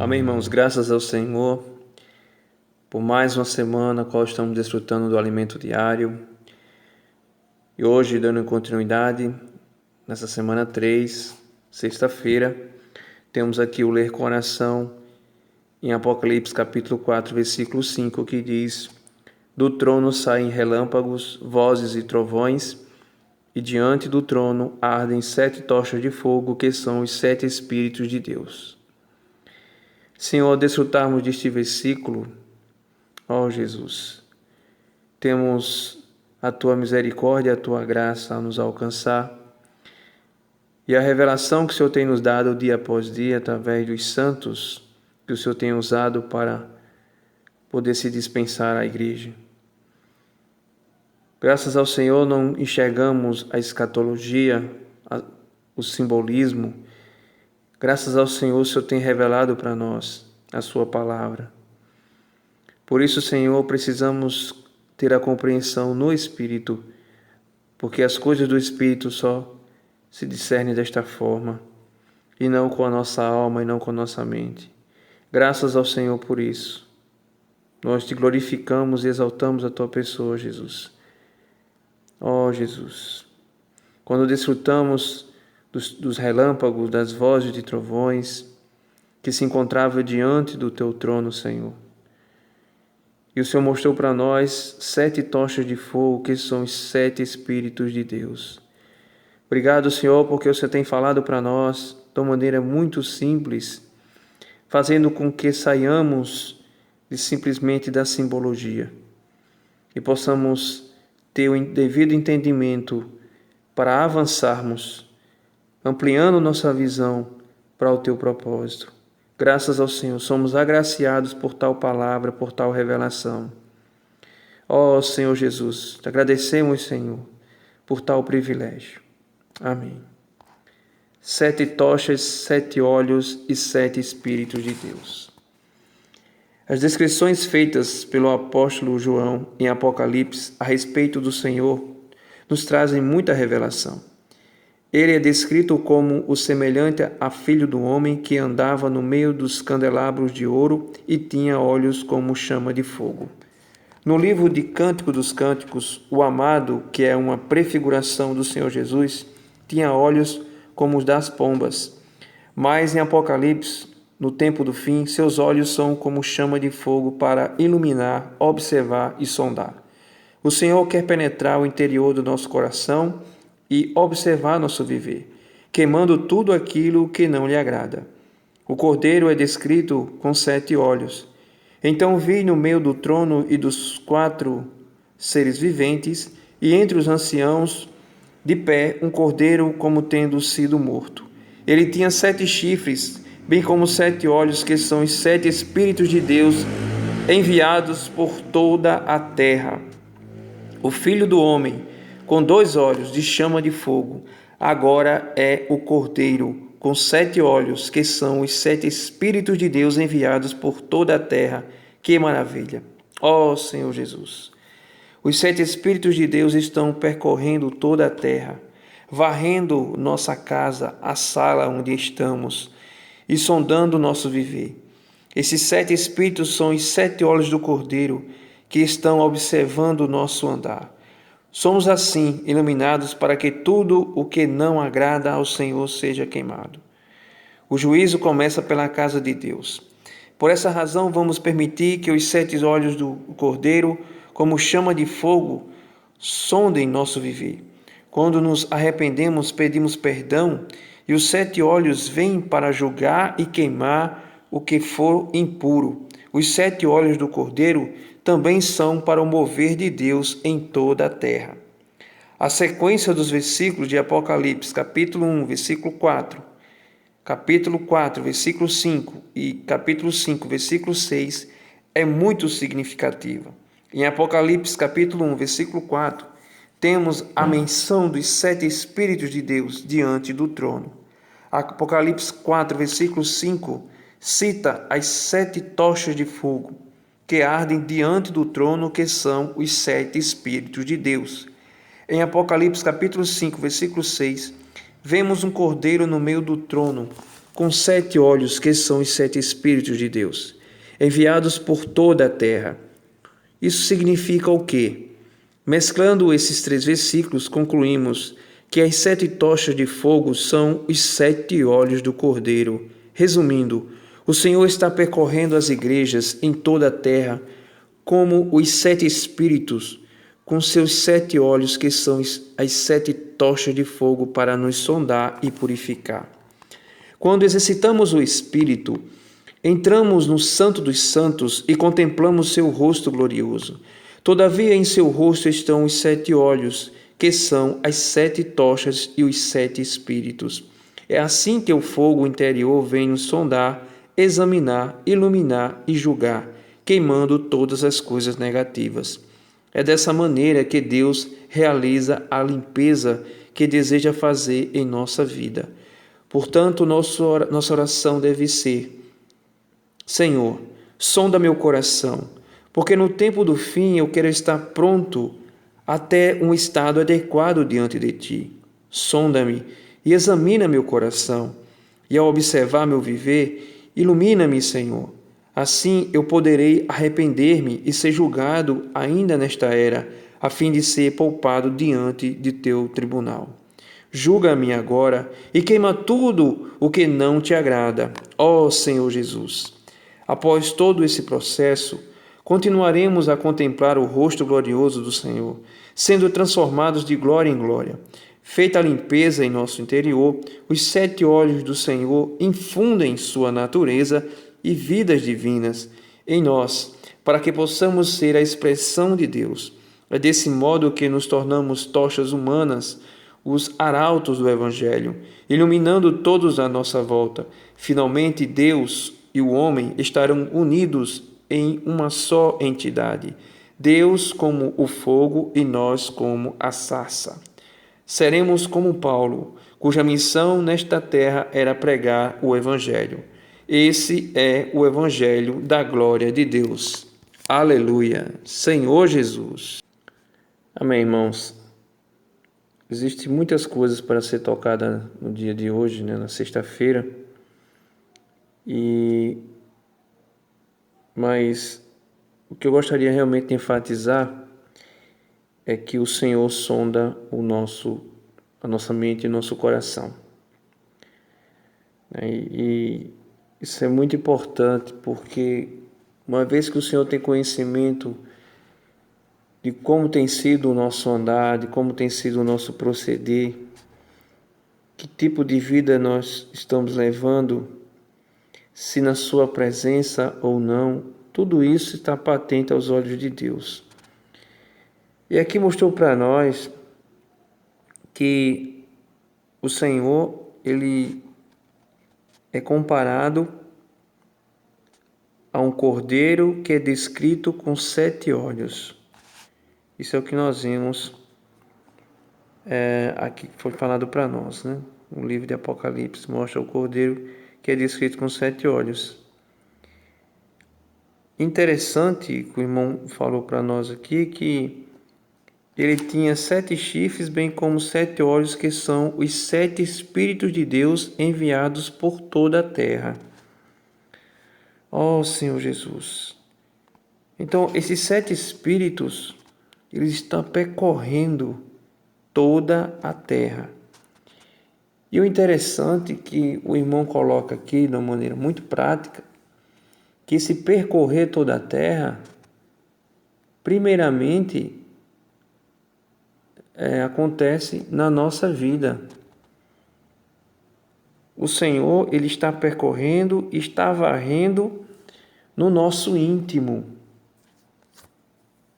Amém, irmãos, graças ao Senhor por mais uma semana, qual estamos desfrutando do alimento diário. E hoje, dando continuidade, nessa semana 3, sexta-feira, temos aqui o ler com oração em Apocalipse capítulo 4, versículo 5, que diz: Do trono saem relâmpagos, vozes e trovões, e diante do trono ardem 7 tochas de fogo, que são os 7 Espíritos de Deus. Senhor, ao desfrutarmos deste versículo, ó Jesus, temos a Tua misericórdia, a Tua graça a nos alcançar e a revelação que o Senhor tem nos dado dia após dia, através dos santos que o Senhor tem usado para poder se dispensar à igreja. Graças ao Senhor não enxergamos a escatologia, o simbolismo. Graças ao Senhor, o Senhor tem revelado para nós a Sua palavra. Por isso, Senhor, precisamos ter a compreensão no Espírito, porque as coisas do Espírito só se discernem desta forma, e não com a nossa alma e não com a nossa mente. Graças ao Senhor por isso. Nós te glorificamos e exaltamos a Tua pessoa, Jesus. Ó Jesus, quando desfrutamos dos relâmpagos, das vozes de trovões que se encontravam diante do Teu trono, Senhor. E o Senhor mostrou para nós 7 tochas de fogo, que são os 7 Espíritos de Deus. Obrigado, Senhor, porque o Senhor tem falado para nós de uma maneira muito simples, fazendo com que saiamos simplesmente da simbologia e possamos ter o devido entendimento para avançarmos, ampliando nossa visão para o Teu propósito. Graças ao Senhor, somos agraciados por tal palavra, por tal revelação. Ó Senhor Jesus, te agradecemos, Senhor, por tal privilégio. Amém. 7 tochas, 7 olhos e 7 Espíritos de Deus. As descrições feitas pelo apóstolo João em Apocalipse a respeito do Senhor nos trazem muita revelação. Ele é descrito como o semelhante a filho do homem que andava no meio dos candelabros de ouro e tinha olhos como chama de fogo. No livro de Cântico dos Cânticos, o amado, que é uma prefiguração do Senhor Jesus, tinha olhos como os das pombas. Mas em Apocalipse, no tempo do fim, seus olhos são como chama de fogo para iluminar, observar e sondar. O Senhor quer penetrar o interior do nosso coração e observar nosso viver, queimando tudo aquilo que não lhe agrada. O Cordeiro é descrito com 7 olhos. Então vi no meio do trono e dos 4 seres viventes, e entre os anciãos, de pé, um Cordeiro como tendo sido morto. Ele tinha 7 chifres, bem como 7 olhos, que são os 7 Espíritos de Deus enviados por toda a terra. O Filho do Homem, com 2 olhos de chama de fogo, agora é o Cordeiro, com 7 olhos, que são os 7 Espíritos de Deus enviados por toda a terra. Que maravilha! Ó Senhor Jesus! Os 7 Espíritos de Deus estão percorrendo toda a terra, varrendo nossa casa, a sala onde estamos, e sondando o nosso viver. Esses 7 Espíritos são os 7 olhos do Cordeiro, que estão observando o nosso andar. Somos assim iluminados para que tudo o que não agrada ao Senhor seja queimado. O juízo começa pela casa de Deus. Por essa razão, vamos permitir que os 7 olhos do Cordeiro, como chama de fogo, sondem nosso viver. Quando nos arrependemos, pedimos perdão, e os 7 olhos vêm para julgar e queimar o que for impuro. Os 7 olhos do Cordeiro também são para o mover de Deus em toda a terra. A sequência dos versículos de Apocalipse, capítulo 1, versículo 4, capítulo 4, versículo 5 e capítulo 5, versículo 6, é muito significativa. Em Apocalipse, capítulo 1, versículo 4, temos a menção dos 7 Espíritos de Deus diante do trono. Apocalipse 4, versículo 5, cita as 7 tochas de fogo que ardem diante do trono, que são os 7 Espíritos de Deus. Em Apocalipse capítulo 5, versículo 6, vemos um cordeiro no meio do trono, com 7 olhos, que são os 7 Espíritos de Deus, enviados por toda a terra. Isso significa o quê? Mesclando esses 3 versículos, concluímos que as 7 tochas de fogo são os 7 olhos do Cordeiro. Resumindo, o Senhor está percorrendo as igrejas em toda a terra como os 7 Espíritos, com seus 7 olhos, que são as 7 tochas de fogo, para nos sondar e purificar. Quando exercitamos o Espírito, entramos no Santo dos Santos e contemplamos seu rosto glorioso. Todavia, em seu rosto estão os 7 olhos, que são as 7 tochas e os 7 Espíritos. É assim que o fogo interior vem nos sondar, examinar, iluminar e julgar, queimando todas as coisas negativas. É dessa maneira que Deus realiza a limpeza que deseja fazer em nossa vida. Portanto, nossa oração deve ser: Senhor, sonda meu coração, porque no tempo do fim eu quero estar pronto até um estado adequado diante de Ti. Sonda-me e examina meu coração, e ao observar meu viver, ilumina-me, Senhor. Assim eu poderei arrepender-me e ser julgado ainda nesta era, a fim de ser poupado diante de Teu tribunal. Julga-me agora e queima tudo o que não Te agrada, ó Senhor Jesus. Após todo esse processo, continuaremos a contemplar o rosto glorioso do Senhor, sendo transformados de glória em glória. Feita a limpeza em nosso interior, os 7 olhos do Senhor infundem sua natureza e vidas divinas em nós, para que possamos ser a expressão de Deus. É desse modo que nos tornamos tochas humanas, os arautos do Evangelho, iluminando todos à nossa volta. Finalmente, Deus e o homem estarão unidos em uma só entidade, Deus como o fogo e nós como a sarça. Seremos como Paulo, cuja missão nesta terra era pregar o Evangelho. Esse é o Evangelho da glória de Deus. Aleluia! Senhor Jesus. Amém, irmãos. Existem muitas coisas para ser tocada no dia de hoje, na sexta-feira. Mas o que eu gostaria realmente de enfatizar é que o Senhor sonda a nossa mente e o nosso coração. E isso é muito importante, porque uma vez que o Senhor tem conhecimento de como tem sido o nosso andar, de como tem sido o nosso proceder, que tipo de vida nós estamos levando, se na sua presença ou não, tudo isso está patente aos olhos de Deus. E aqui mostrou para nós que o Senhor, Ele é comparado a um cordeiro que é descrito com 7 olhos. Isso é o que nós vimos aqui, foi falado para nós, O livro de Apocalipse mostra o cordeiro que é descrito com 7 olhos. Interessante que o irmão falou para nós aqui que ele tinha 7 chifres, bem como 7 olhos, que são os 7 Espíritos de Deus enviados por toda a terra. Ó Senhor Jesus! Então, esses 7 Espíritos, eles estão percorrendo toda a terra. E o interessante é que o irmão coloca aqui, de uma maneira muito prática, que esse percorrer toda a terra, primeiramente, acontece na nossa vida. O Senhor, Ele está percorrendo, está varrendo no nosso íntimo.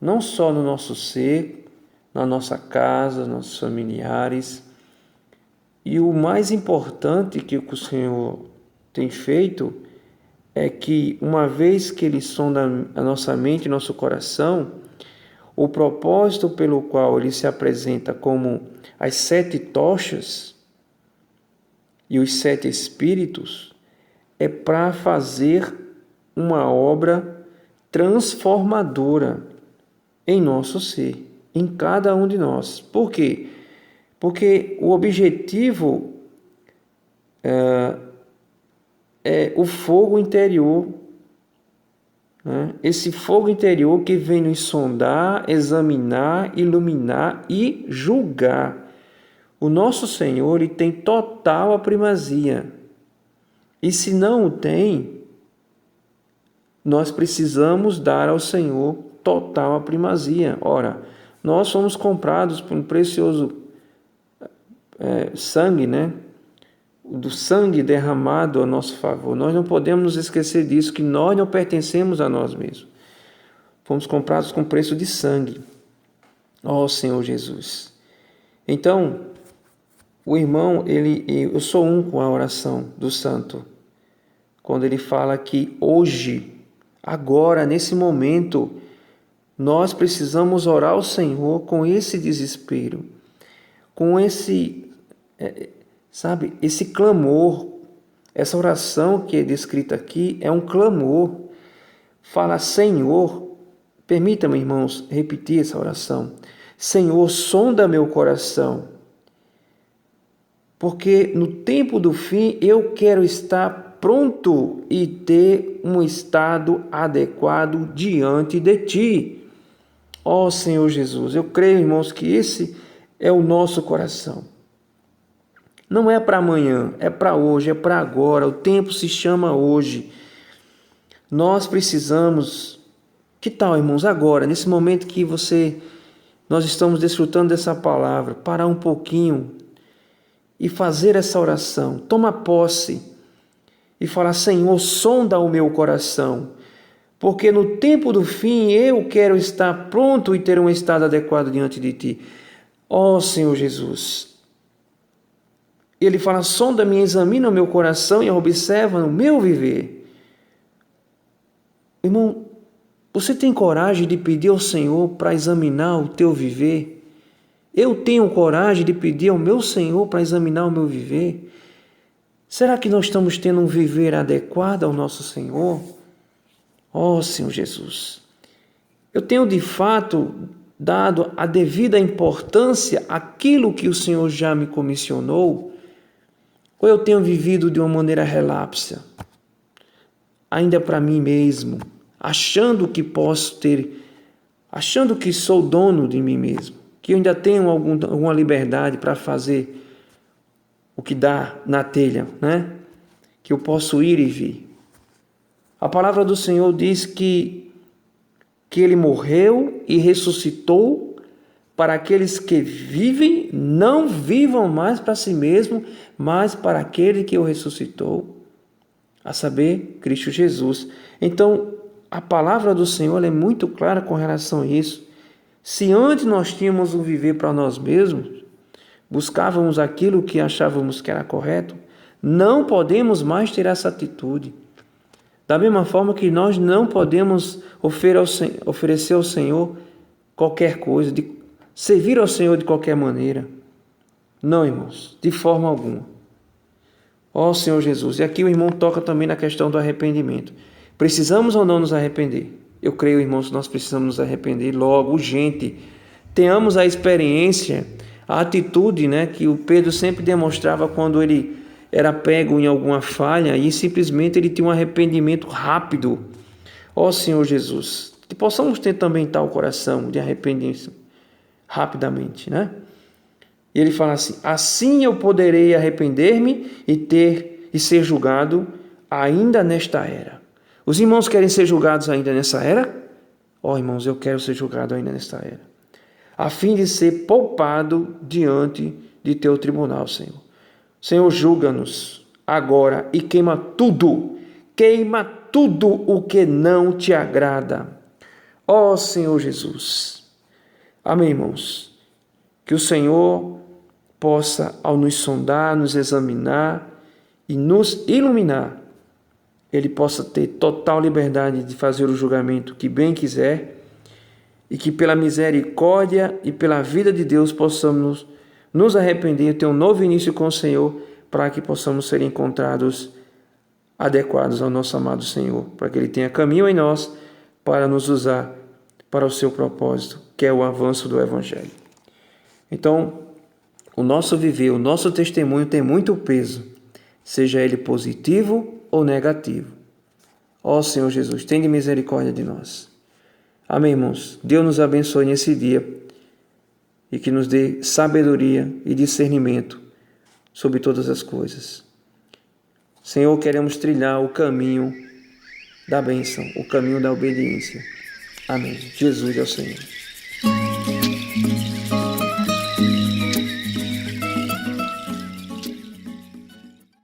Não só no nosso ser, na nossa casa, nossos familiares. E o mais importante que o Senhor tem feito é que, uma vez que Ele sonda a nossa mente e nosso coração, o propósito pelo qual Ele se apresenta como as 7 tochas e os 7 Espíritos é para fazer uma obra transformadora em nosso ser, em cada um de nós. Por quê? Porque o objetivo é o fogo interior, né? Esse fogo interior que vem nos sondar, examinar, iluminar e julgar. O nosso Senhor, ele tem total a primazia. E se não o tem, nós precisamos dar ao Senhor total a primazia. Ora, nós somos comprados por um precioso sangue, né? Do sangue derramado a nosso favor. Nós não podemos nos esquecer disso, que nós não pertencemos a nós mesmos. Fomos comprados com preço de sangue. Ó Senhor Jesus. Então, o irmão, eu sou um com a oração do santo. Quando ele fala que hoje, agora, nesse momento, nós precisamos orar ao Senhor com esse desespero, com esse clamor. Essa oração que é descrita aqui é um clamor. Fala, Senhor, permita-me, irmãos, repetir essa oração. Senhor, sonda meu coração, porque no tempo do fim eu quero estar pronto e ter um estado adequado diante de Ti. Ó Senhor Jesus, eu creio, irmãos, que esse é o nosso coração. Não é para amanhã, é para hoje, é para agora. O tempo se chama hoje. Nós precisamos, que tal, irmãos, agora, nesse momento que nós estamos desfrutando dessa palavra, parar um pouquinho e fazer essa oração. Toma posse e falar, Senhor, sonda o meu coração, porque no tempo do fim eu quero estar pronto e ter um estado adequado diante de Ti. Ó Senhor Jesus. Ele fala, sonda-me, examina o meu coração e observa no meu viver. Irmão, você tem coragem de pedir ao Senhor para examinar o teu viver? Eu tenho coragem de pedir ao meu Senhor para examinar o meu viver? Será que nós estamos tendo um viver adequado ao nosso Senhor? Ó Senhor Jesus, eu tenho de fato dado a devida importância àquilo que o Senhor já me comissionou? Ou eu tenho vivido de uma maneira relapsa, ainda para mim mesmo, achando que sou dono de mim mesmo, que eu ainda tenho alguma liberdade para fazer o que dá na telha, né? Que eu posso ir e vir. A palavra do Senhor diz que Ele morreu e ressuscitou para aqueles que vivem, não vivam mais para si mesmo, mas para aquele que o ressuscitou, a saber, Cristo Jesus. Então, a palavra do Senhor é muito clara com relação a isso. Se antes nós tínhamos o viver para nós mesmos, buscávamos aquilo que achávamos que era correto, não podemos mais ter essa atitude. Da mesma forma que nós não podemos oferecer ao Senhor qualquer coisa, servir ao Senhor de qualquer maneira. Não, irmãos, de forma alguma. Ó Senhor Jesus, e aqui o irmão toca também na questão do arrependimento. Precisamos ou não nos arrepender? Eu creio, irmãos, que nós precisamos nos arrepender logo, urgente. Tenhamos a experiência, a atitude, né, que o Pedro sempre demonstrava quando ele era pego em alguma falha e simplesmente ele tinha um arrependimento rápido. Ó Senhor Jesus, que possamos ter também tal coração de arrependimento rapidamente, né? E ele fala assim, assim eu poderei arrepender-me e ser julgado ainda nesta era. Os irmãos querem ser julgados ainda nessa era? Ó irmãos, eu quero ser julgado ainda nesta era, a fim de ser poupado diante de teu tribunal, Senhor. Senhor, julga-nos agora e queima tudo o que não te agrada. Ó Senhor Jesus. Amém, irmãos. Que o Senhor possa, ao nos sondar, nos examinar e nos iluminar, Ele possa ter total liberdade de fazer o julgamento que bem quiser e que pela misericórdia e pela vida de Deus possamos nos arrepender e ter um novo início com o Senhor, para que possamos ser encontrados adequados ao nosso amado Senhor, para que Ele tenha caminho em nós para nos usar para o seu propósito, que é o avanço do Evangelho. Então, o nosso viver, o nosso testemunho tem muito peso, seja ele positivo ou negativo. Ó Senhor Jesus, tenha misericórdia de nós. Amém, irmãos. Deus nos abençoe nesse dia e que nos dê sabedoria e discernimento sobre todas as coisas. Senhor, queremos trilhar o caminho da bênção, o caminho da obediência. Amém. Jesus é o Senhor.